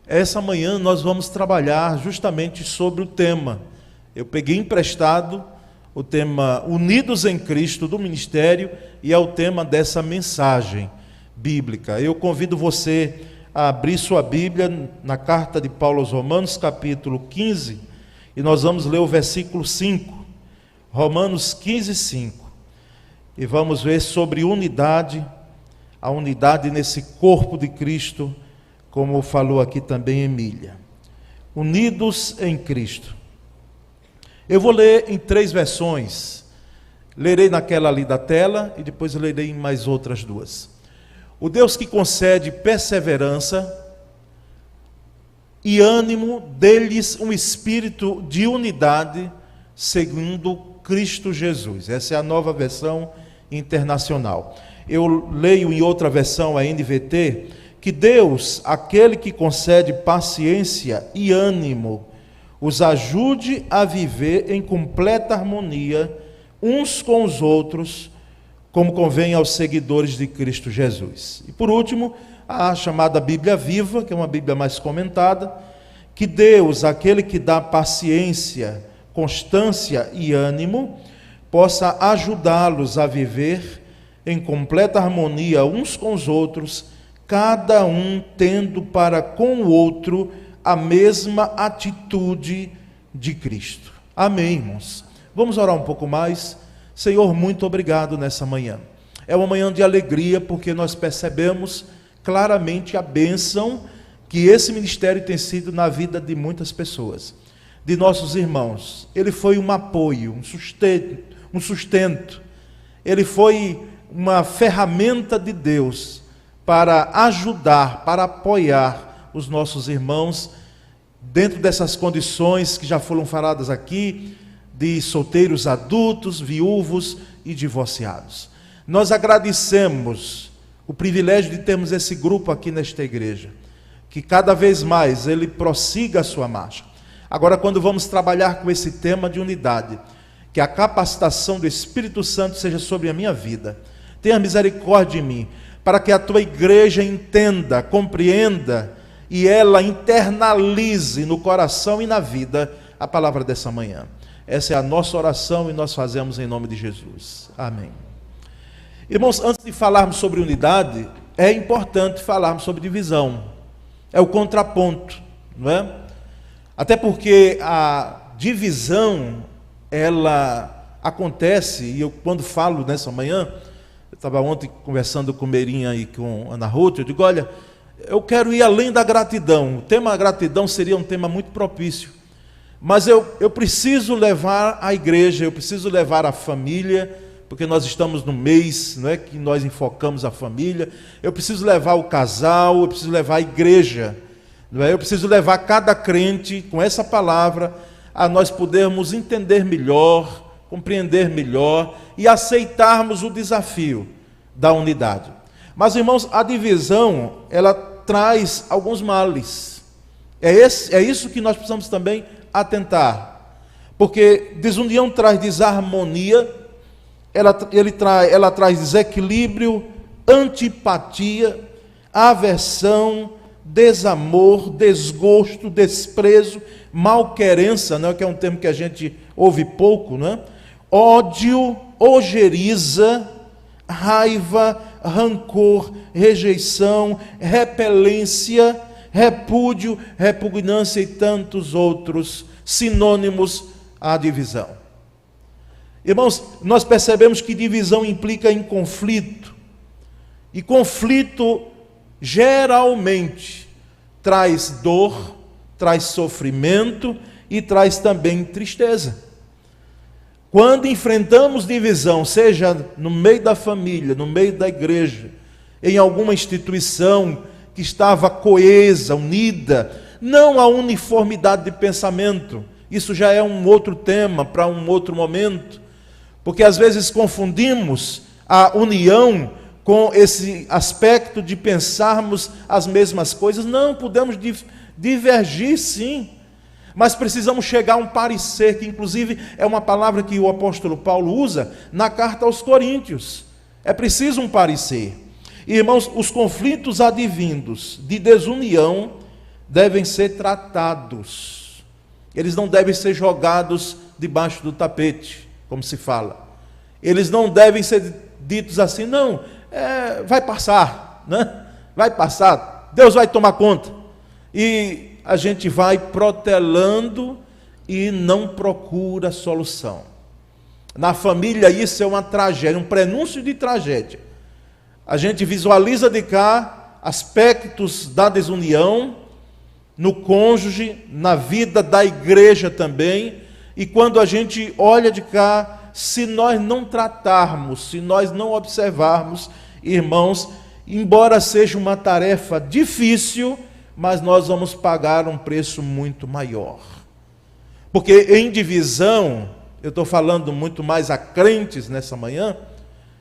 Essa manhã nós vamos trabalhar justamente sobre o tema. Eu peguei emprestado o tema Unidos em Cristo do Ministério e é o tema dessa mensagem bíblica. Eu convido você a abrir sua Bíblia na carta de Paulo aos Romanos, capítulo 15, e nós vamos ler o versículo 5. Romanos 15, 5. E vamos ver sobre unidade, a unidade nesse corpo de Cristo, como falou aqui também Emília. Unidos em Cristo. Eu vou ler em 3 versões. Lerei naquela ali da tela e depois lerei em mais outras 2. O Deus que concede perseverança e ânimo, dê-lhes um espírito de unidade segundo Cristo Jesus. Essa é a nova versão internacional. Eu leio em outra versão, a NVT, que Deus, aquele que concede paciência e ânimo, os ajude a viver em completa harmonia uns com os outros, como convém aos seguidores de Cristo Jesus. E por último, a chamada Bíblia Viva, que é uma Bíblia mais comentada, que Deus, aquele que dá paciência, constância e ânimo, possa ajudá-los a viver em completa harmonia uns com os outros, cada um tendo para com o outro a mesma atitude de Cristo. Amém, irmãos? Vamos orar um pouco mais. Senhor, muito obrigado nessa manhã. É uma manhã de alegria, porque nós percebemos claramente a bênção que esse ministério tem sido na vida de muitas pessoas, de nossos irmãos. Ele foi um apoio, um sustento. Ele foi uma ferramenta de Deus para ajudar, para apoiar os nossos irmãos dentro dessas condições que já foram faladas aqui, de solteiros adultos, viúvos e divorciados. Nós agradecemos o privilégio de termos esse grupo aqui nesta igreja, que cada vez mais ele prossiga a sua marcha. Agora, quando vamos trabalhar com esse tema de unidade, que a capacitação do Espírito Santo seja sobre a minha vida. Tenha misericórdia de mim, para que a tua igreja entenda, compreenda e ela internalize no coração e na vida a palavra dessa manhã. Essa é a nossa oração e nós fazemos em nome de Jesus. Amém. Irmãos, antes de falarmos sobre unidade, é importante falarmos sobre divisão. É o contraponto, não é? Até porque a divisão, ela acontece, e eu quando falo nessa manhã, eu estava ontem conversando com Meirinha e com Ana Ruth, eu digo, olha, eu quero ir além da gratidão. O tema gratidão seria um tema muito propício, mas eu preciso levar a igreja, eu preciso levar a família, porque nós estamos no mês, não é, que nós enfocamos a família. Eu preciso levar o casal, eu preciso levar a igreja, não é? Eu preciso levar cada crente com essa palavra a nós podermos entender melhor, compreender melhor e aceitarmos o desafio da unidade. Mas, irmãos, a divisão, ela traz alguns males. É isso que nós precisamos também atentar. Porque desunião traz desarmonia, ela traz desequilíbrio, antipatia, aversão, desamor, desgosto, desprezo, malquerença, não é, que é um termo que a gente ouve pouco, não é? Ódio, ojeriza, raiva, rancor, rejeição, repelência, repúdio, repugnância e tantos outros sinônimos à divisão. Irmãos, nós percebemos que divisão implica em conflito, e conflito geralmente traz dor, traz sofrimento e traz também tristeza. Quando enfrentamos divisão, seja no meio da família, no meio da igreja, em alguma instituição que estava coesa, unida, não a uniformidade de pensamento, isso já é um outro tema para um outro momento, porque às vezes confundimos a união com esse aspecto de pensarmos as mesmas coisas. Não, podemos divergir sim, mas precisamos chegar a um parecer, que inclusive é uma palavra que o apóstolo Paulo usa na carta aos Coríntios. É preciso um parecer. Irmãos, os conflitos advindos de desunião devem ser tratados. Eles não devem ser jogados debaixo do tapete, como se fala. Eles não devem ser ditos assim, não, vai passar, né? Vai passar, Deus vai tomar conta. E a gente vai protelando e não procura solução. Na família isso é uma tragédia, um prenúncio de tragédia. A gente visualiza de cá aspectos da desunião, no cônjuge, na vida da igreja também, e quando a gente olha de cá, se nós não tratarmos, se nós não observarmos, irmãos, embora seja uma tarefa difícil, mas nós vamos pagar um preço muito maior. Porque em divisão, eu estou falando muito mais a crentes nessa manhã,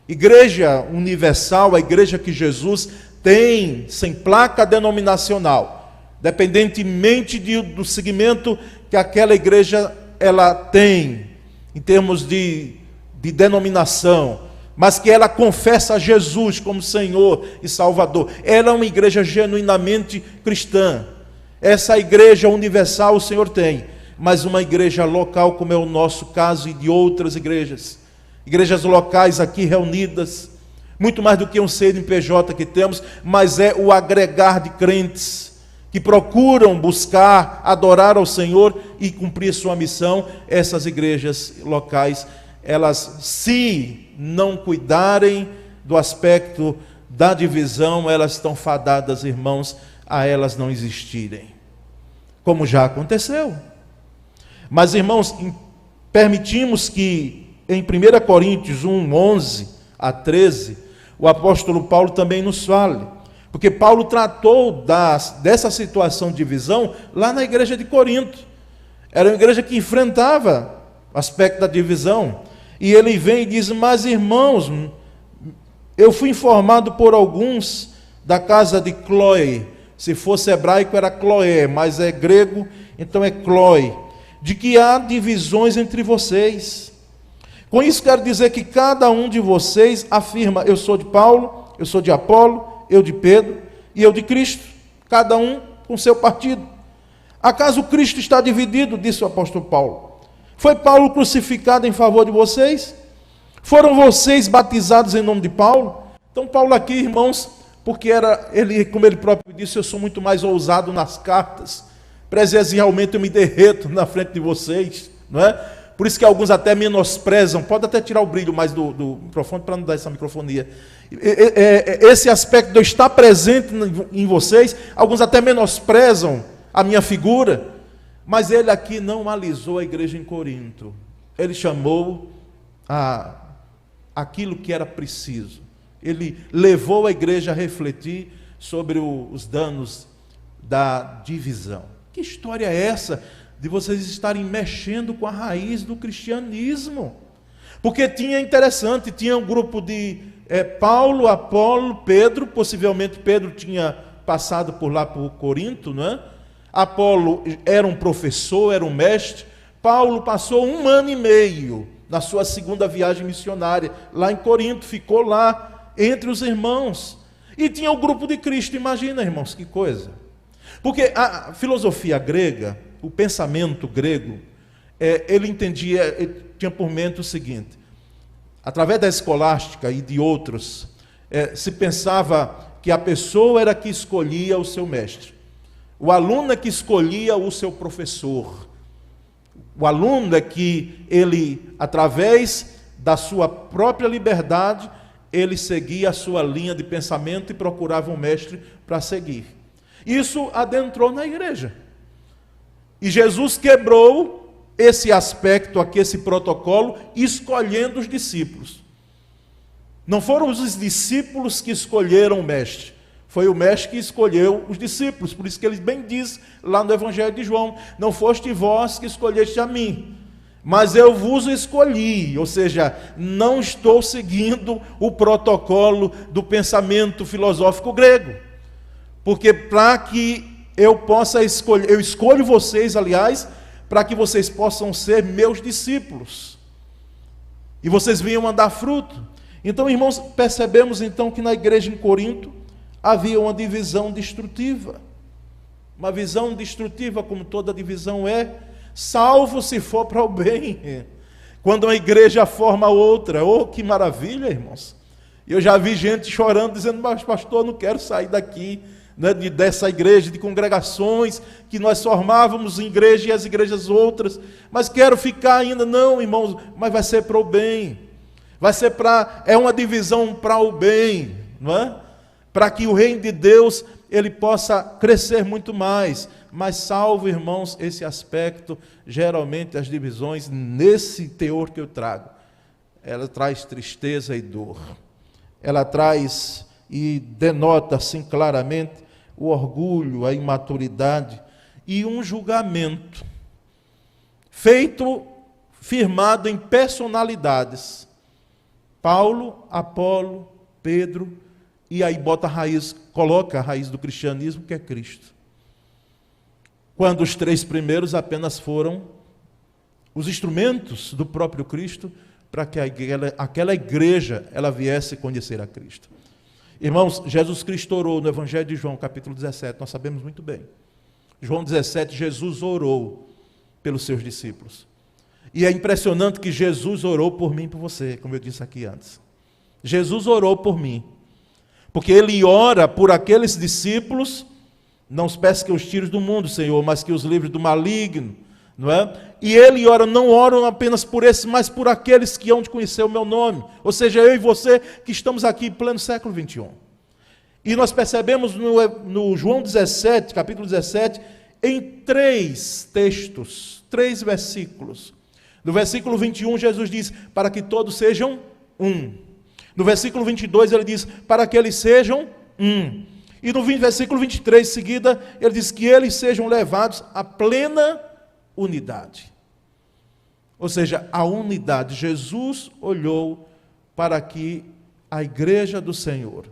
Igreja Universal, a igreja que Jesus tem, sem placa denominacional, dependentemente do segmento que aquela igreja ela tem, em termos de denominação, mas que ela confessa a Jesus como Senhor e Salvador. Ela é uma igreja genuinamente cristã. Essa igreja universal o Senhor tem, mas uma igreja local, como é o nosso caso e de outras igrejas locais aqui reunidas, muito mais do que um CNPJ que temos, mas é o agregar de crentes que procuram buscar, adorar ao Senhor e cumprir sua missão. Essas igrejas locais, elas, se não cuidarem do aspecto da divisão, elas estão fadadas, irmãos, a elas não existirem, como já aconteceu. Mas, irmãos, permitimos que em 1 Coríntios 1, 11 a 13, o apóstolo Paulo também nos fale, porque Paulo tratou dessa situação de divisão lá na igreja de Corinto. Era uma igreja que enfrentava o aspecto da divisão, e ele vem e diz: mas irmãos, eu fui informado por alguns da casa de Cloé, se fosse hebraico era Cloé, mas é grego, então é Cloé, de que há divisões entre vocês. Com isso quero dizer que cada um de vocês afirma: eu sou de Paulo, eu sou de Apolo, eu de Pedro e eu de Cristo, cada um com seu partido. Acaso Cristo está dividido? Disse o apóstolo Paulo. Foi Paulo crucificado em favor de vocês? Foram vocês batizados em nome de Paulo? Então Paulo aqui, irmãos, porque ele, como ele próprio disse, eu sou muito mais ousado nas cartas, presencialmente eu me derreto na frente de vocês, não é? Por isso que alguns até menosprezam, pode até tirar o brilho mais do microfone para não dar essa microfonia. Esse aspecto de eu estar presente em vocês, alguns até menosprezam a minha figura, mas ele aqui não alisou a igreja em Corinto. Ele chamou aquilo que era preciso. Ele levou a igreja a refletir sobre os danos da divisão. Que história é essa de vocês estarem mexendo com a raiz do cristianismo? Porque tinha um grupo de Paulo, Apolo, Pedro, possivelmente Pedro tinha passado por lá por Corinto, não é? Apolo era um professor, era um mestre. Paulo passou 1 ano e meio na sua segunda viagem missionária, lá em Corinto, ficou lá entre os irmãos. E tinha o grupo de Cristo, imagina, irmãos, que coisa. Porque a filosofia grega, o pensamento grego, ele tinha por mente o seguinte: através da escolástica e de outros, se pensava que a pessoa era que escolhia o seu mestre, o aluno é que escolhia o seu professor, o aluno é que ele, através da sua própria liberdade, ele seguia a sua linha de pensamento e procurava um mestre para seguir. Isso adentrou na igreja. E Jesus quebrou esse aspecto aqui, esse protocolo, escolhendo os discípulos. Não foram os discípulos que escolheram o mestre, foi o mestre que escolheu os discípulos. Por isso que ele bem diz lá no Evangelho de João: não foste vós que escolheste a mim, mas eu vos escolhi. Ou seja, não estou seguindo o protocolo do pensamento filosófico grego, porque para que eu possa escolher, eu escolho vocês, aliás, para que vocês possam ser meus discípulos, e vocês venham a dar fruto. Então, irmãos, percebemos então que na igreja em Corinto havia uma divisão destrutiva. Uma visão destrutiva, como toda divisão é, salvo se for para o bem. Quando uma igreja forma outra, oh, que maravilha, irmãos. Eu já vi gente chorando, dizendo, mas pastor, não quero sair daqui, né, dessa igreja, de congregações, que nós formávamos em igreja e as igrejas outras, mas quero ficar ainda. Não, irmãos, mas vai ser para o bem. Vai ser é uma divisão para o bem, não é? Para que o reino de Deus, ele possa crescer muito mais. Mas salvo, irmãos, esse aspecto, geralmente as divisões, nesse teor que eu trago, ela traz tristeza e dor. Ela traz e denota assim claramente o orgulho, a imaturidade e um julgamento feito, firmado em personalidades. Paulo, Apolo, Pedro, e aí bota a raiz, coloca a raiz do cristianismo, que é Cristo. Quando os três primeiros apenas foram os instrumentos do próprio Cristo para que aquela igreja ela viesse conhecer a Cristo. Irmãos, Jesus Cristo orou no Evangelho de João, capítulo 17, nós sabemos muito bem. João 17, Jesus orou pelos seus discípulos. E é impressionante que Jesus orou por mim e por você, como eu disse aqui antes. Jesus orou por mim, porque Ele ora por aqueles discípulos, não os peço que os tires do mundo, Senhor, mas que os livres do maligno, não é? E Ele ora, não oram apenas por esses, mas por aqueles que hão de conhecer o meu nome, ou seja, eu e você que estamos aqui em pleno século 21. E nós percebemos no João 17, capítulo 17, em 3 textos, 3 versículos. No versículo 21, Jesus diz, para que todos sejam um. No versículo 22, ele diz, para que eles sejam um. E no versículo 23, em seguida, ele diz que eles sejam levados à plena unidade. Ou seja, a unidade. Jesus olhou para que a igreja do Senhor,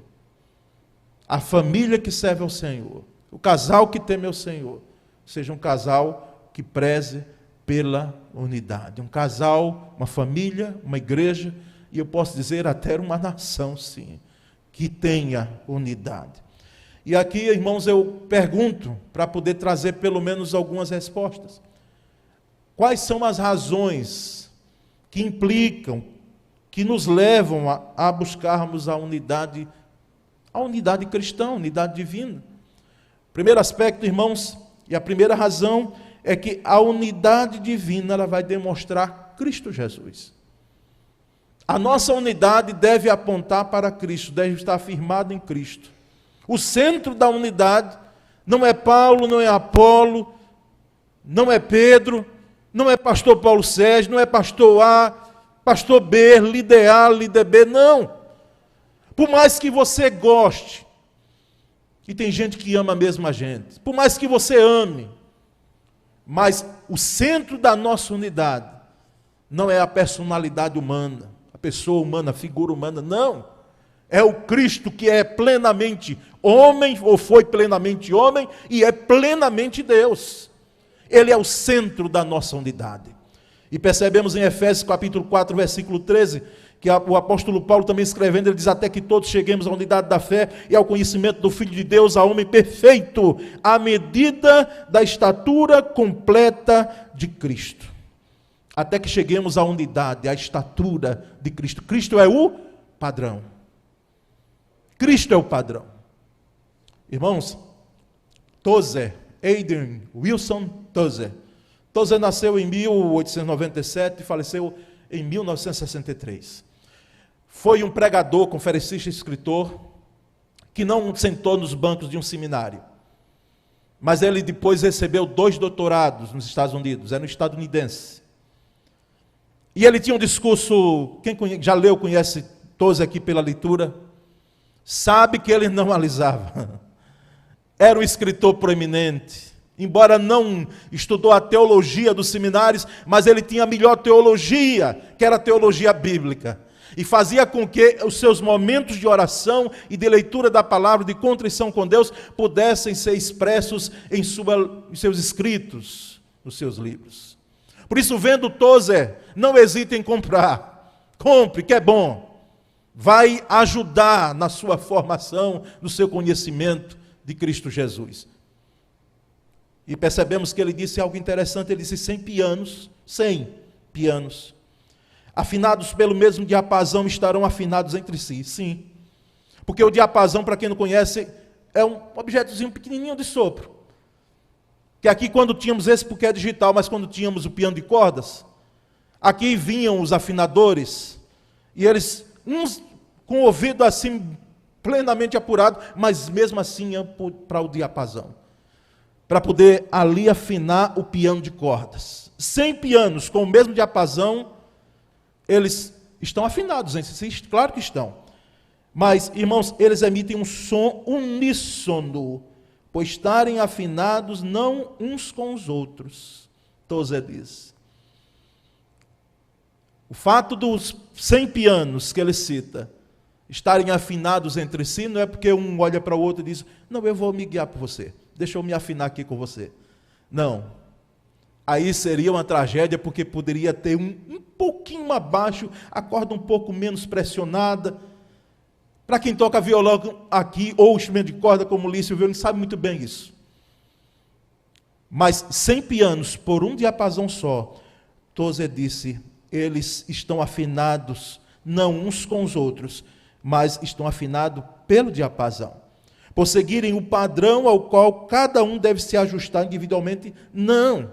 a família que serve ao Senhor, o casal que teme ao Senhor, seja um casal que preze pela unidade. Um casal, uma família, uma igreja, e eu posso dizer até uma nação, sim, que tenha unidade. E aqui, irmãos, eu pergunto, para poder trazer pelo menos algumas respostas. Quais são as razões que implicam, que nos levam a buscarmos a unidade cristã, a unidade divina? Primeiro aspecto, irmãos, e a primeira razão é que a unidade divina ela vai demonstrar Cristo Jesus. A nossa unidade deve apontar para Cristo, deve estar firmada em Cristo. O centro da unidade não é Paulo, não é Apolo, não é Pedro, não é pastor Paulo Sérgio, não é pastor A, pastor B, líder A, líder B, não. Por mais que você goste, e tem gente que ama mesmo a gente, por mais que você ame, mas o centro da nossa unidade não é a personalidade humana, a pessoa humana, a figura humana, não. É o Cristo que é plenamente homem, ou foi plenamente homem, e é plenamente Deus. Ele é o centro da nossa unidade. E percebemos em Efésios capítulo 4, versículo 13, que o apóstolo Paulo também escrevendo, ele diz, até que todos cheguemos à unidade da fé e ao conhecimento do Filho de Deus, a homem perfeito, à medida da estatura completa de Cristo. Até que cheguemos à unidade, à estatura de Cristo. Cristo é o padrão. Cristo é o padrão. Irmãos, Tozer, Adrian Wilson Tozer. Tozer nasceu em 1897 e faleceu em 1963. Foi um pregador, conferencista e escritor que não sentou nos bancos de um seminário. Mas ele depois recebeu 2 doutorados nos Estados Unidos, era um estadunidense. E ele tinha um discurso, quem já leu, conhece Tozer aqui pela leitura, sabe que ele não alisava. Era um escritor proeminente. Embora não estudou a teologia dos seminários, mas ele tinha a melhor teologia, que era a teologia bíblica. E fazia com que os seus momentos de oração e de leitura da palavra, de contrição com Deus, pudessem ser expressos em seus escritos, nos seus livros. Por isso, vendo Tozer, não hesite em comprar. Compre, que é bom. Vai ajudar na sua formação, no seu conhecimento de Cristo Jesus. E percebemos que ele disse algo interessante, ele disse 100 pianos, 100 pianos, afinados pelo mesmo diapasão, estarão afinados entre si. Sim, porque o diapasão, para quem não conhece, é um objetozinho pequenininho de sopro. Que aqui quando tínhamos esse, porque é digital, mas quando tínhamos o piano de cordas, aqui vinham os afinadores, e eles, uns com o ouvido assim, plenamente apurado, mas mesmo assim iam para o diapasão, para poder ali afinar o piano de cordas. 100 pianos com o mesmo diapasão, eles estão afinados entre si, claro que estão. Mas, irmãos, eles emitem um som uníssono, por estarem afinados não uns com os outros. Tozer diz. O fato dos 100 pianos que ele cita estarem afinados entre si, não é porque um olha para o outro e diz, não, eu vou me guiar por você, deixa eu me afinar aqui com você. Não. Aí seria uma tragédia, porque poderia ter um pouquinho abaixo, a corda um pouco menos pressionada. Para quem toca violão aqui, ou instrumento de corda como Lício violino, sabe muito bem isso. Mas 100 pianos por um diapasão só, Tozer disse, eles estão afinados, não uns com os outros, mas estão afinados pelo diapasão. Por seguirem o padrão ao qual cada um deve se ajustar individualmente, não.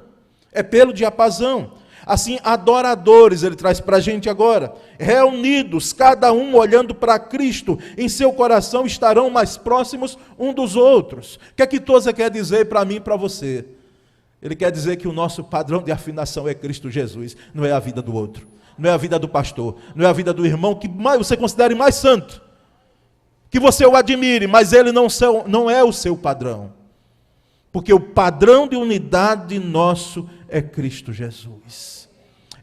É pelo diapasão. Assim, adoradores, ele traz para a gente agora, reunidos, cada um olhando para Cristo, em seu coração estarão mais próximos um dos outros. O que é que Tozer quer dizer para mim e para você? Ele quer dizer que o nosso padrão de afinação é Cristo Jesus, não é a vida do outro, não é a vida do pastor, não é a vida do irmão que você considere mais santo, que você o admire, mas ele não é o seu padrão. Porque o padrão de unidade nosso é Cristo Jesus.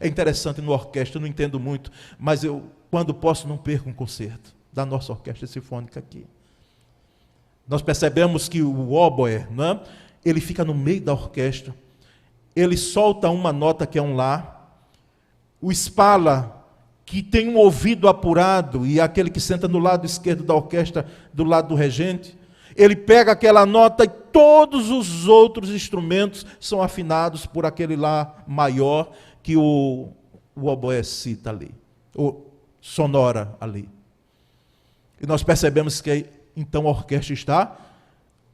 É interessante no orquestra, eu não entendo muito, mas eu, quando posso, não perco um concerto da nossa orquestra sinfônica aqui. Nós percebemos que o oboe, né, ele fica no meio da orquestra, ele solta uma nota que é um lá, o espala, que tem um ouvido apurado, e aquele que senta no lado esquerdo da orquestra, do lado do regente, ele pega aquela nota e todos os outros instrumentos são afinados por aquele lá maior que o oboé cita ali, ou sonora ali. E nós percebemos que então a orquestra está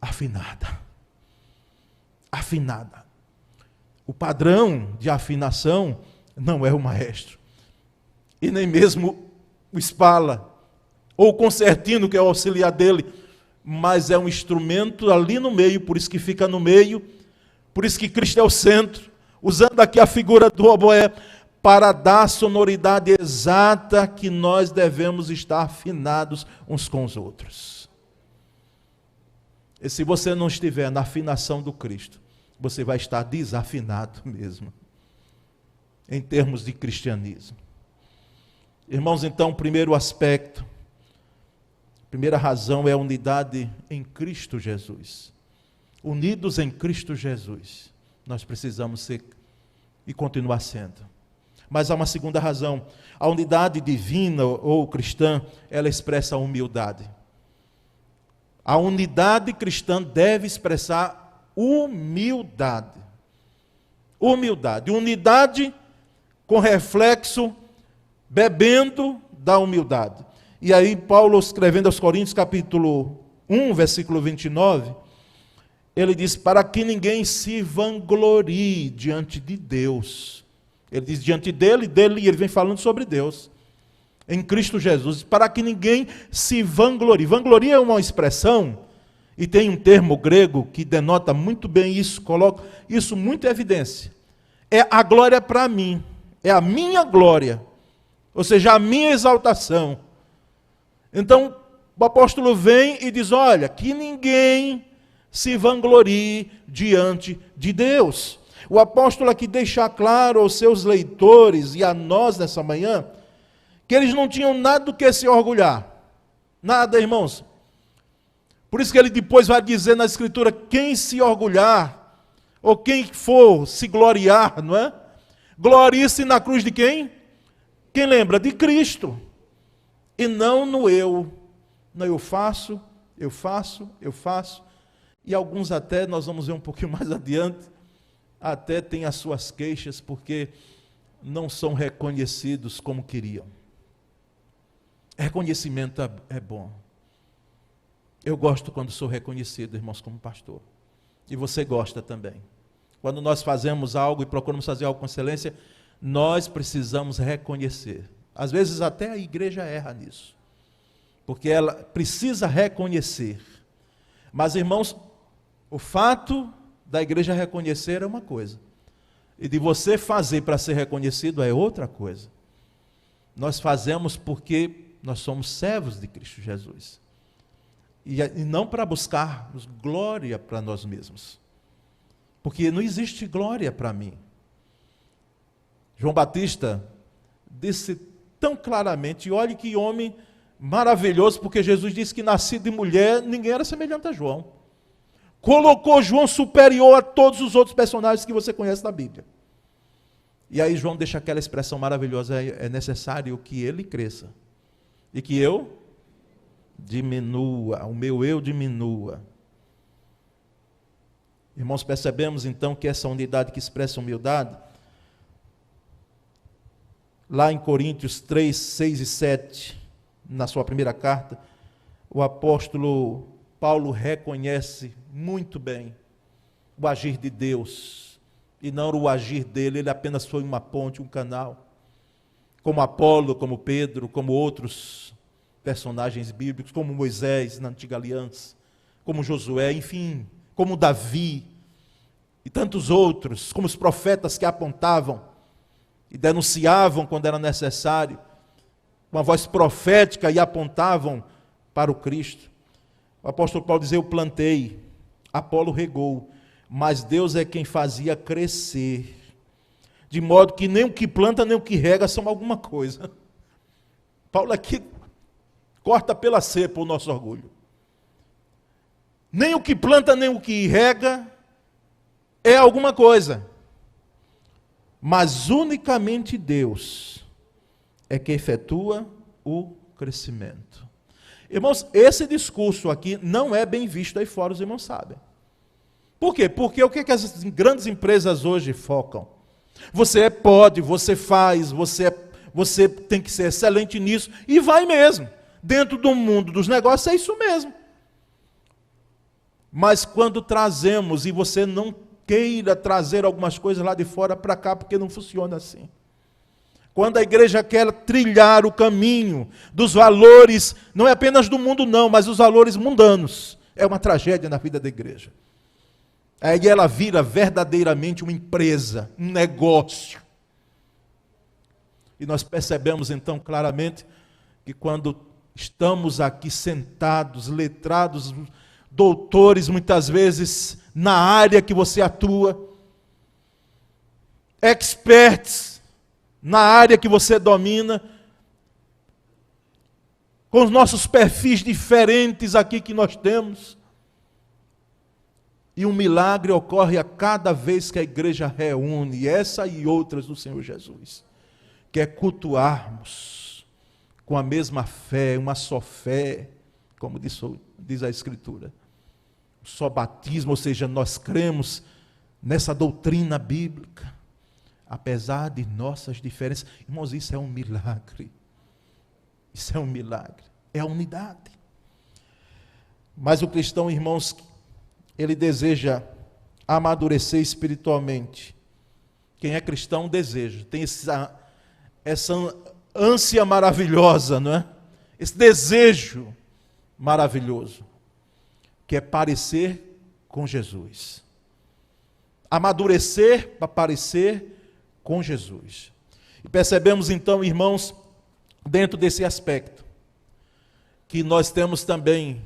afinada. Afinada. O padrão de afinação não é o maestro, e nem mesmo o espala, ou o concertino que é o auxiliar dele, mas é um instrumento ali no meio, por isso que fica no meio, por isso que Cristo é o centro, usando aqui a figura do oboé, para dar a sonoridade exata que nós devemos estar afinados uns com os outros. E se você não estiver na afinação do Cristo, você vai estar desafinado mesmo, em termos de cristianismo. Irmãos, então, primeiro aspecto, primeira razão é a unidade em Cristo Jesus. Unidos em Cristo Jesus, nós precisamos ser e continuar sendo. Mas há uma segunda razão. A unidade divina ou cristã, ela expressa a humildade. A unidade cristã deve expressar humildade. Humildade. Unidade com reflexo, bebendo da humildade. E aí Paulo, escrevendo aos Coríntios, capítulo 1, versículo 29, ele diz, para que ninguém se vanglorie diante de Deus. Ele diz diante dele, e ele vem falando sobre Deus, em Cristo Jesus, para que ninguém se vanglorie. Vangloria é uma expressão, e tem um termo grego que denota muito bem isso, coloca isso muito em evidência. É a glória para mim, é a minha glória, ou seja, a minha exaltação. Então, o apóstolo vem e diz, olha, que ninguém se vanglorie diante de Deus. O apóstolo aqui deixa claro aos seus leitores e a nós nessa manhã, que eles não tinham nada do que se orgulhar. Nada, irmãos. Por isso que ele depois vai dizer na Escritura, quem se orgulhar, ou quem for se gloriar, não é? Glorie-se na cruz de quem? Quem lembra? De Cristo. E não no eu. Não, eu faço. E alguns até, nós vamos ver um pouquinho mais adiante, até têm as suas queixas porque não são reconhecidos como queriam. Reconhecimento é bom. Eu gosto quando sou reconhecido, irmãos, como pastor. E você gosta também. Quando nós fazemos algo e procuramos fazer algo com excelência, nós precisamos reconhecer. Às vezes até a igreja erra nisso, porque ela precisa reconhecer. Mas, irmãos, o fato da igreja reconhecer é uma coisa, e de você fazer para ser reconhecido é outra coisa. Nós fazemos porque nós somos servos de Cristo Jesus, e não para buscarmos glória para nós mesmos, porque não existe glória para mim. João Batista disse tão claramente, e olhe que homem maravilhoso, porque Jesus disse que nascido de mulher, ninguém era semelhante a João. Colocou João superior a todos os outros personagens que você conhece da Bíblia. E aí João deixa aquela expressão maravilhosa, é necessário que ele cresça, e que eu diminua, o meu eu diminua. Irmãos, percebemos então que essa unidade que expressa humildade, lá em Coríntios 3, 6 e 7, na sua primeira carta, o apóstolo Paulo reconhece muito bem o agir de Deus, e não o agir dele, ele apenas foi uma ponte, um canal, como Apolo, como Pedro, como outros personagens bíblicos, como Moisés na antiga aliança, como Josué, enfim, como Davi, e tantos outros, como os profetas que apontavam e denunciavam quando era necessário, com a voz profética, e apontavam para o Cristo. O apóstolo Paulo dizia: eu plantei, Apolo regou, mas Deus é quem fazia crescer, de modo que nem o que planta nem o que rega são alguma coisa. Paulo aqui corta pela cepa o nosso orgulho. Nem o que planta nem o que rega é alguma coisa, mas unicamente Deus é que efetua o crescimento. Irmãos, esse discurso aqui não é bem visto aí fora, os irmãos sabem. Por quê? Porque o que as grandes empresas hoje focam? Você pode, você faz, você tem que ser excelente nisso, e vai mesmo. Dentro do mundo dos negócios é isso mesmo. Mas quando trazemos, e você não queira trazer algumas coisas lá de fora para cá, porque não funciona assim. Quando a igreja quer trilhar o caminho dos valores, não é apenas do mundo não, mas os valores mundanos, é uma tragédia na vida da igreja. Aí ela vira verdadeiramente uma empresa, um negócio. E nós percebemos então claramente que quando estamos aqui sentados, letrados, doutores muitas vezes na área que você atua, experts na área que você domina, com os nossos perfis diferentes aqui que nós temos, e um milagre ocorre a cada vez que a igreja reúne, essa e outras do Senhor Jesus, que é cultuarmos com a mesma fé, uma só fé, como diz a Escritura, só batismo, ou seja, nós cremos nessa doutrina bíblica, apesar de nossas diferenças. Irmãos, isso é um milagre. Isso é um milagre. É a unidade. Mas o cristão, irmãos, ele deseja amadurecer espiritualmente. Quem é cristão deseja, tem essa ânsia maravilhosa, não é? Esse desejo maravilhoso, que é parecer com Jesus. Amadurecer para parecer com Jesus. E percebemos então, irmãos, dentro desse aspecto, que nós temos também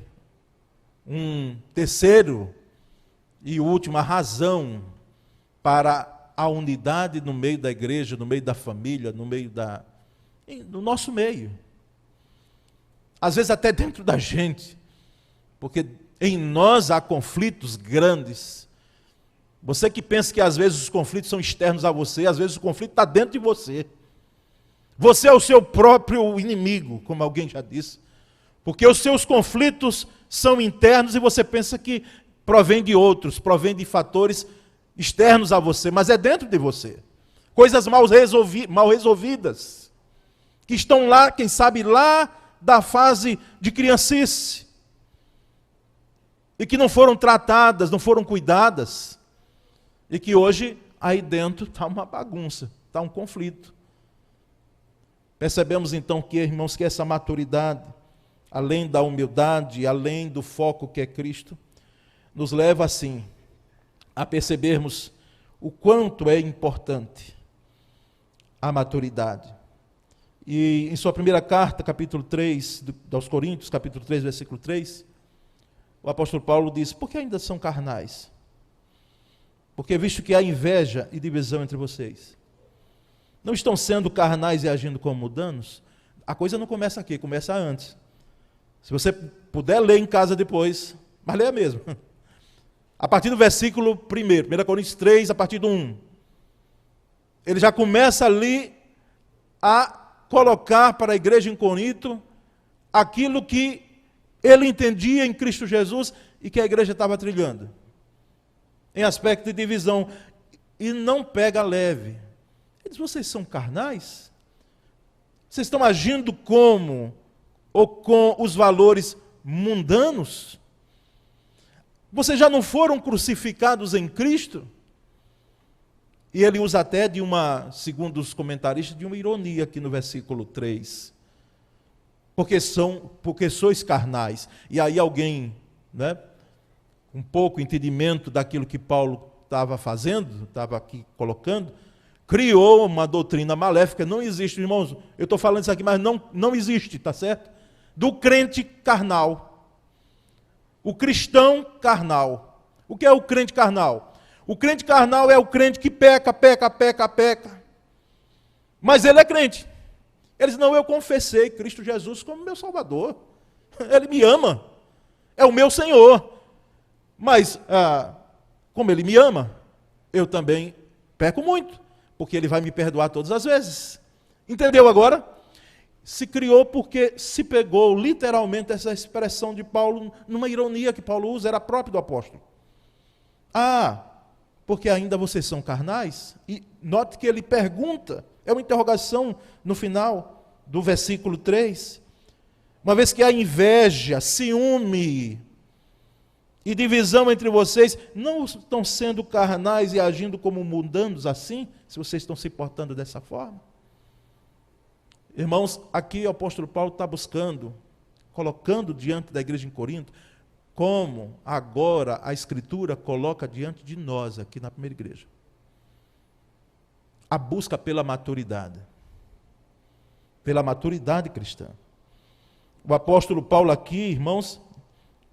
um terceiro e última razão para a unidade no meio da igreja, no meio da família, no nosso meio. Às vezes até dentro da gente, porque em nós há conflitos grandes. Você que pensa que às vezes os conflitos são externos a você, às vezes o conflito está dentro de você. Você é o seu próprio inimigo, como alguém já disse. Porque os seus conflitos são internos e você pensa que provém de outros, provém de fatores externos a você, mas é dentro de você. Coisas mal resolvidas, que estão lá, quem sabe lá da fase de criancice, e que não foram tratadas, não foram cuidadas, e que hoje aí dentro está uma bagunça, está um conflito. Percebemos então que, irmãos, que essa maturidade, além da humildade, além do foco que é Cristo, nos leva assim a percebermos o quanto é importante a maturidade. E em sua primeira carta, capítulo 3, aos Coríntios, capítulo 3, versículo 3, o apóstolo Paulo diz: por que ainda são carnais? Porque visto que há inveja e divisão entre vocês, não estão sendo carnais e agindo como mundanos? A coisa não começa aqui, começa antes. Se você puder ler em casa depois, mas leia mesmo. A partir do versículo 1 Coríntios 3, a partir do 1. Ele já começa ali a colocar para a igreja em Corinto aquilo que ele entendia em Cristo Jesus e que a igreja estava trilhando, em aspecto de divisão, e não pega leve. Ele diz: vocês são carnais? Vocês estão agindo como ou com os valores mundanos? Vocês já não foram crucificados em Cristo? E ele usa até de uma, segundo os comentaristas, de uma ironia aqui no versículo 3. Porque sois carnais. E aí alguém, né, com pouco entendimento daquilo que Paulo estava fazendo, estava aqui colocando, criou uma doutrina maléfica. Não existe, irmãos, eu estou falando isso aqui, mas não existe, está certo? Do crente carnal. O cristão carnal. O que é o crente carnal? O crente carnal é o crente que peca. Mas ele é crente. Ele diz: não, eu confessei Cristo Jesus como meu Salvador. Ele me ama. É o meu Senhor. Mas, como ele me ama, eu também peco muito. Porque ele vai me perdoar todas as vezes. Entendeu agora? Se criou porque se pegou literalmente essa expressão de Paulo, numa ironia que Paulo usa, era próprio do apóstolo. Porque ainda vocês são carnais? E note que ele pergunta, é uma interrogação no final do versículo 3. Uma vez que há inveja, ciúme e divisão entre vocês, não estão sendo carnais e agindo como mundanos assim, se vocês estão se portando dessa forma? Irmãos, aqui o apóstolo Paulo está buscando, colocando diante da igreja em Corinto, como agora a Escritura coloca diante de nós aqui na primeira igreja. A busca pela maturidade cristã. O apóstolo Paulo aqui, irmãos,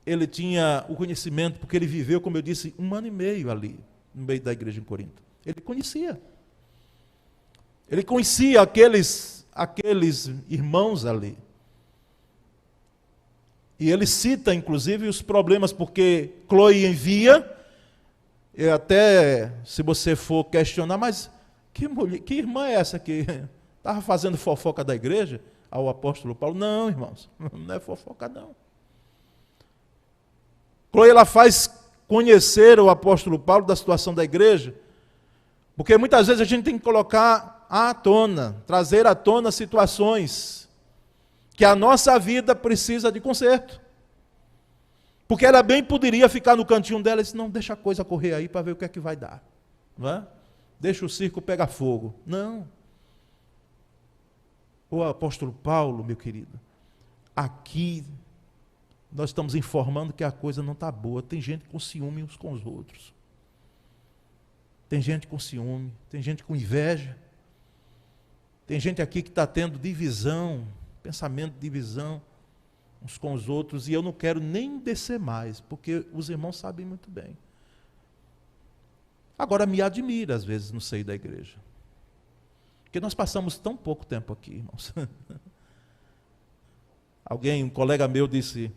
ele tinha o conhecimento, porque ele viveu, como eu disse, 1 ano e meio ali, no meio da igreja em Corinto. Ele conhecia aqueles irmãos ali. E ele cita, inclusive, os problemas, porque Chloe envia, e até, se você for questionar, mas que irmã é essa que estava fazendo fofoca da igreja ao apóstolo Paulo? Não, irmãos, não é fofoca, não. Chloe, ela faz conhecer o apóstolo Paulo da situação da igreja, porque muitas vezes a gente tem que colocar à tona, trazer à tona situações que a nossa vida precisa de conserto. Porque ela bem poderia ficar no cantinho dela e dizer: não, deixa a coisa correr aí para ver o que é que vai dar. Não é? Deixa o circo pegar fogo. Não. O apóstolo Paulo, meu querido, aqui nós estamos informando que a coisa não está boa. Tem gente com ciúme uns com os outros. Tem gente com ciúme, tem gente com inveja. Tem gente aqui que está tendo divisão, pensamento de divisão uns com os outros, e eu não quero nem descer mais, porque os irmãos sabem muito bem. Agora, me admira, às vezes, no seio da igreja. Porque nós passamos tão pouco tempo aqui, irmãos. Um colega meu disse: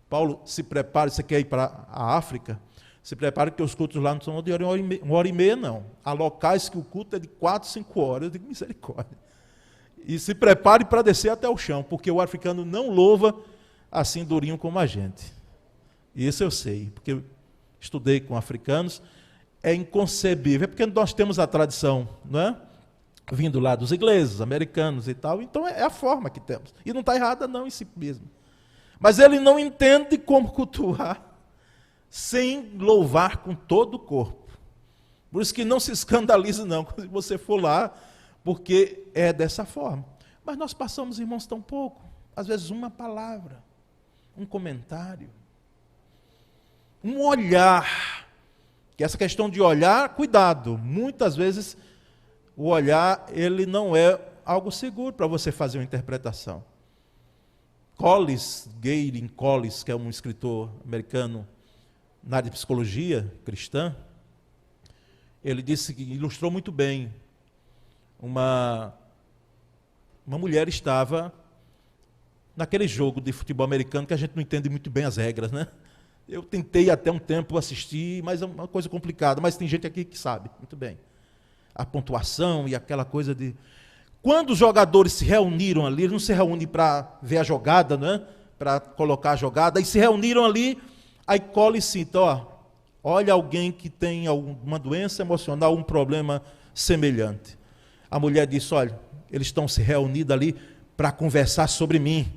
Paulo, se prepare, você quer ir para a África? Se prepare que os cultos lá não são de 1h30, não. Há locais que o culto é de 4, 5 horas. Eu digo: misericórdia. E se prepare para descer até o chão, porque o africano não louva assim durinho como a gente. E isso eu sei, porque estudei com africanos, é inconcebível, porque nós temos a tradição, não é? Vindo lá dos ingleses, americanos e tal, então é a forma que temos. E não está errada não em si mesmo. Mas ele não entende como cultuar sem louvar com todo o corpo. Por isso que não se escandalize não, quando você for lá, porque é dessa forma. Mas nós passamos, irmãos, tão pouco. Às vezes uma palavra, um comentário, um olhar. Que essa questão de olhar, cuidado, muitas vezes o olhar, ele não é algo seguro para você fazer uma interpretação. Galen Collis, que é um escritor americano na área de psicologia cristã, ele disse que ilustrou muito bem. Uma mulher estava naquele jogo de futebol americano que a gente não entende muito bem as regras, né? Eu tentei até um tempo assistir, mas é uma coisa complicada, mas tem gente aqui que sabe muito bem. A pontuação e aquela coisa de... Quando os jogadores se reuniram ali, eles não se reúnem para ver a jogada, né? Para colocar a jogada, aí se reuniram ali, aí Cole cita, olha alguém que tem alguma doença emocional, um problema semelhante. A mulher disse, olha, eles estão se reunindo ali para conversar sobre mim.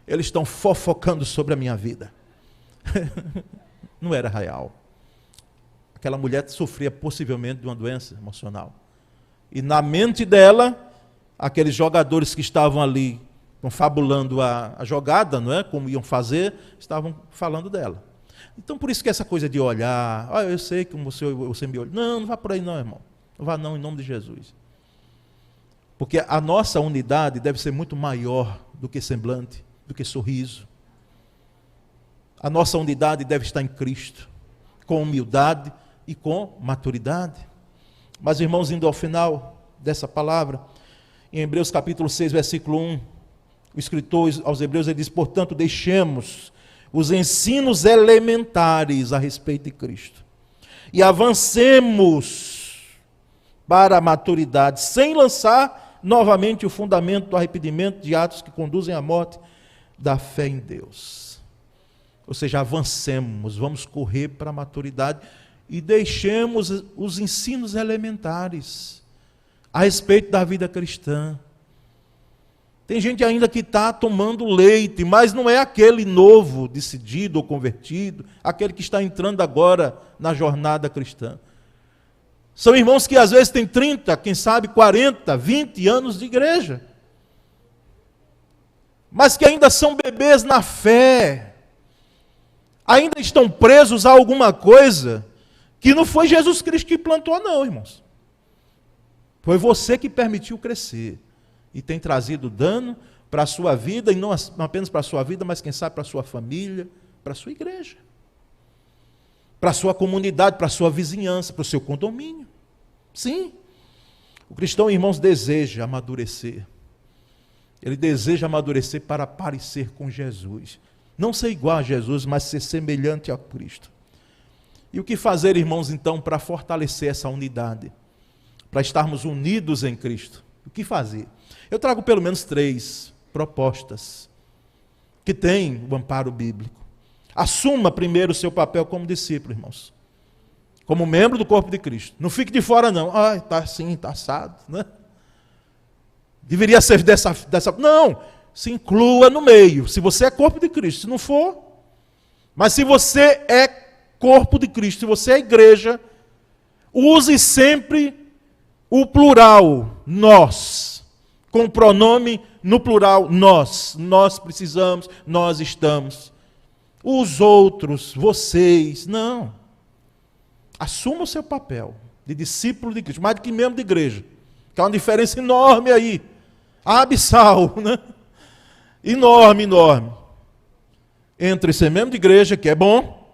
Eles estão fofocando sobre a minha vida. Não era real. Aquela mulher sofria possivelmente de uma doença emocional. E na mente dela, aqueles jogadores que estavam ali confabulando a jogada, não é? Como iam fazer, estavam falando dela. Então, por isso que essa coisa de olhar, eu sei que você me olha. Não vá por aí não, irmão. Não vá não, em nome de Jesus. Porque a nossa unidade deve ser muito maior do que semblante, do que sorriso. A nossa unidade deve estar em Cristo, com humildade e com maturidade. Mas, irmãos, indo ao final dessa palavra, em Hebreus capítulo 6, versículo 1, o escritor aos Hebreus ele diz, portanto, deixemos os ensinos elementares a respeito de Cristo e avancemos para a maturidade, sem lançar novamente o fundamento do arrependimento de atos que conduzem à morte da fé em Deus. Ou seja, avancemos, vamos correr para a maturidade e deixemos os ensinos elementares a respeito da vida cristã. Tem gente ainda que está tomando leite, mas não é aquele novo, decidido ou convertido, aquele que está entrando agora na jornada cristã. São irmãos que às vezes têm 30, quem sabe 40, 20 anos de igreja, mas que ainda são bebês na fé, ainda estão presos a alguma coisa que não foi Jesus Cristo que plantou não, irmãos. Foi você que permitiu crescer e tem trazido dano para a sua vida, e não apenas para a sua vida, mas quem sabe para a sua família, para a sua igreja, para a sua comunidade, para a sua vizinhança, para o seu condomínio. Sim, o cristão, irmãos, deseja amadurecer. Ele deseja amadurecer para parecer com Jesus. Não ser igual a Jesus, mas ser semelhante a Cristo. E o que fazer, irmãos, então, para fortalecer essa unidade? Para estarmos unidos em Cristo? O que fazer? Eu trago pelo menos 3 propostas que têm o amparo bíblico. Assuma primeiro o seu papel como discípulo, irmãos. Como membro do corpo de Cristo. Não fique de fora, não. Está assim, está assado, né? Deveria ser dessa... Não! Se inclua no meio. Se você é corpo de Cristo, se não for... Mas se você é corpo de Cristo, se você é igreja, use sempre o plural, nós. Com o pronome no plural, nós. Nós precisamos, nós estamos. Os outros, vocês, não. Assuma o seu papel de discípulo de Cristo, mais do que membro de igreja. Que é uma diferença enorme aí. Abissal, né? Enorme. Entre ser membro de igreja, que é bom,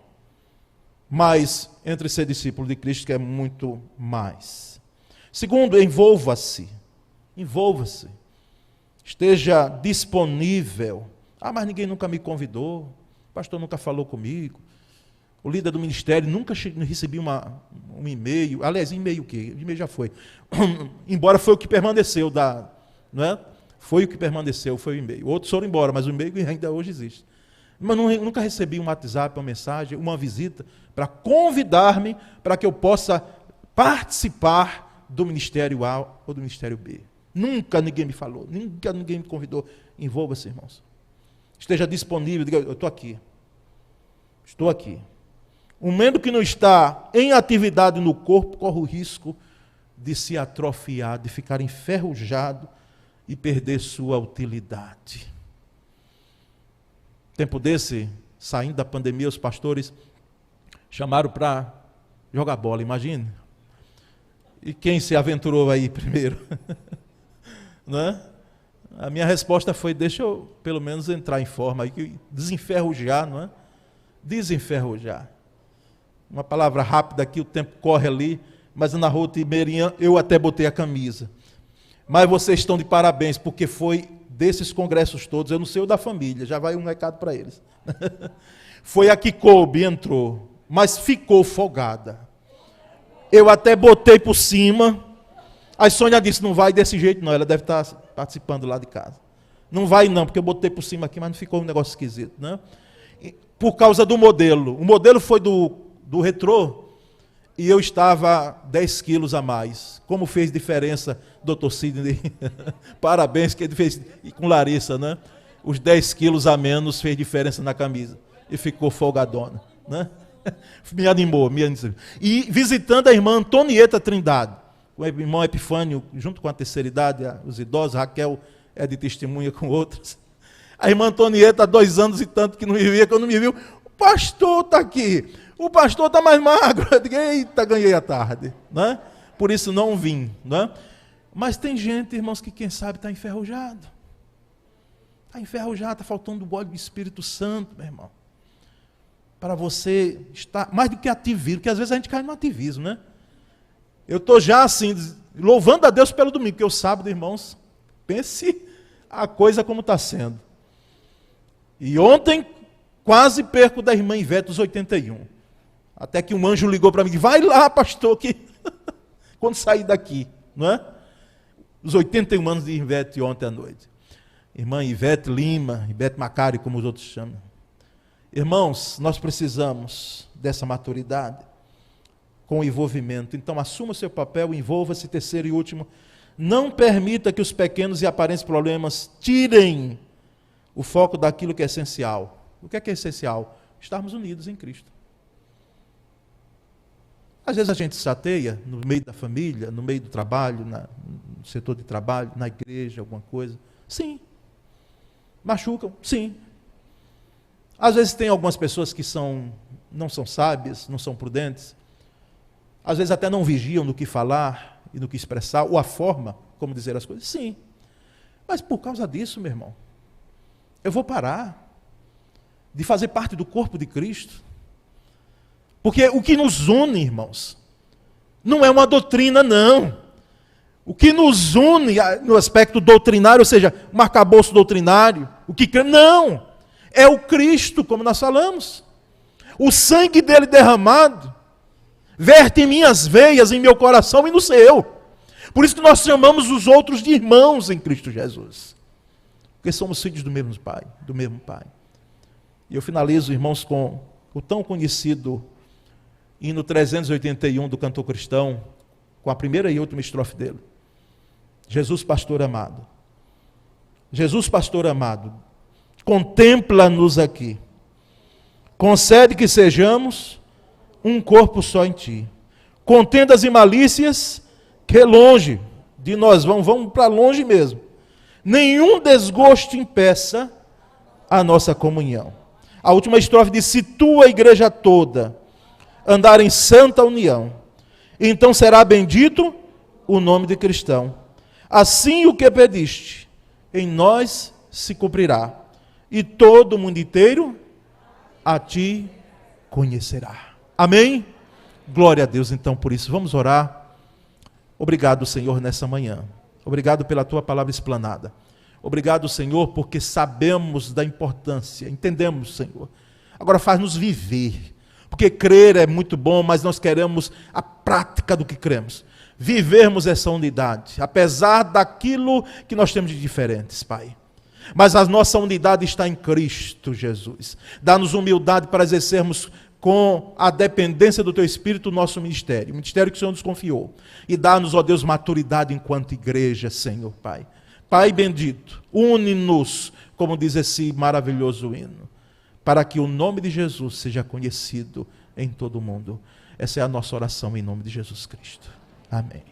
mas entre ser discípulo de Cristo, que é muito mais. Segundo, envolva-se. Envolva-se. Esteja disponível. Mas ninguém nunca me convidou. O pastor nunca falou comigo. O líder do ministério nunca recebi um e-mail. Aliás, e-mail o quê? O e-mail já foi. Embora foi o que permaneceu não é? Foi o que permaneceu, foi o e-mail. Outros foram embora, mas o e-mail ainda hoje existe. Mas nunca recebi um WhatsApp, uma mensagem, uma visita para convidar-me para que eu possa participar do Ministério A ou do Ministério B. Nunca ninguém me falou, nunca ninguém me convidou. Envolva-se, irmãos. Esteja disponível, diga, eu estou aqui. Estou aqui. Um membro que não está em atividade no corpo corre o risco de se atrofiar, de ficar enferrujado e perder sua utilidade. Tempo desse, saindo da pandemia, os pastores chamaram para jogar bola, imagine. E quem se aventurou aí primeiro? Não é? A minha resposta foi, deixa eu pelo menos entrar em forma, desenferrujar, não é? Desenferrujar. Uma palavra rápida aqui, o tempo corre ali, mas na Rua Timeirinha eu até botei a camisa. Mas vocês estão de parabéns, porque foi desses congressos todos, eu não sei o da família, já vai um recado para eles. Foi a que coube, entrou, mas ficou folgada. Eu até botei por cima, a Sônia disse, não vai desse jeito não, ela deve estar participando lá de casa. Não vai não, porque eu botei por cima aqui, mas não ficou um negócio esquisito, né? Por causa do modelo. O modelo foi do retrô, e eu estava 10 quilos a mais. Como fez diferença, doutor Sidney? Parabéns que ele fez com Larissa, né? Os 10 quilos a menos fez diferença na camisa. E ficou folgadona, né? Me animou. E visitando a irmã Antonieta Trindade, o irmão Epifânio, junto com a terceira idade, os idosos, Raquel é de testemunha com outras. A irmã Antonieta, há 2 anos e tanto que não me via, quando me viu, o pastor está aqui. O pastor está mais magro. Eu digo, eita, ganhei a tarde. Né? Por isso não vim. Né? Mas tem gente, irmãos, que quem sabe está enferrujado. Está enferrujado, está faltando o óleo do Espírito Santo, meu irmão. Para você estar mais do que ativismo, porque às vezes a gente cai no ativismo, né? Eu estou já assim, louvando a Deus pelo domingo, porque o sábado, irmãos, pense a coisa como está sendo. E ontem, quase perco da irmã Ivete os 81. Até que um anjo ligou para mim e disse, vai lá, pastor, que quando sair daqui, não é? Os 81 anos de Ivete ontem à noite. Irmã Ivete Lima, Ivete Macari, como os outros chamam. Irmãos, nós precisamos dessa maturidade com o envolvimento. Então, assuma o seu papel, envolva-se. Terceiro e último, não permita que os pequenos e aparentes problemas tirem o foco daquilo que é essencial. O que é essencial? Estarmos unidos em Cristo. Às vezes a gente se chateia no meio da família, no meio do trabalho, no setor de trabalho, na igreja, alguma coisa. Sim. Machucam? Sim. Às vezes tem algumas pessoas que não são sábias, não são prudentes. Às vezes até não vigiam no que falar e no que expressar, ou a forma como dizer as coisas. Sim. Mas por causa disso, meu irmão, eu vou parar de fazer parte do corpo de Cristo. Porque o que nos une, irmãos, não é uma doutrina, não. O que nos une no aspecto doutrinário, ou seja, um arcabouço doutrinário, o que não, é o Cristo, como nós falamos. O sangue dele derramado verte em minhas veias, em meu coração e no seu. Por isso que nós chamamos os outros de irmãos em Cristo Jesus. Porque somos filhos do mesmo Pai, do mesmo Pai. E eu finalizo, irmãos, com o tão conhecido hino 381 do cantor cristão, com a primeira e última estrofe dele. Jesus, pastor amado. Jesus, pastor amado, contempla-nos aqui. Concede que sejamos um corpo só em ti. Contendas e malícias que longe de nós vão para longe mesmo. Nenhum desgosto impeça a nossa comunhão. A última estrofe diz, se tua igreja toda andar em santa união, então será bendito o nome de cristão. Assim o que pediste, em nós se cumprirá, e todo o mundo inteiro a ti conhecerá. Amém? Glória a Deus, então, por isso. Vamos orar. Obrigado, Senhor, nessa manhã. Obrigado pela tua palavra explanada. Obrigado, Senhor, porque sabemos da importância, entendemos, Senhor. Agora faz-nos viver. Porque crer é muito bom, mas nós queremos a prática do que cremos. Vivermos essa unidade, apesar daquilo que nós temos de diferentes, Pai. Mas a nossa unidade está em Cristo Jesus. Dá-nos humildade para exercermos com a dependência do Teu Espírito o nosso ministério, o ministério que o Senhor nos confiou. E dá-nos, ó Deus, maturidade enquanto igreja, Senhor Pai. Pai bendito, une-nos, como diz esse maravilhoso hino, para que o nome de Jesus seja conhecido em todo o mundo. Essa é a nossa oração em nome de Jesus Cristo. Amém.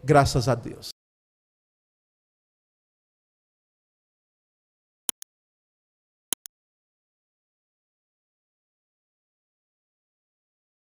Graças a Deus.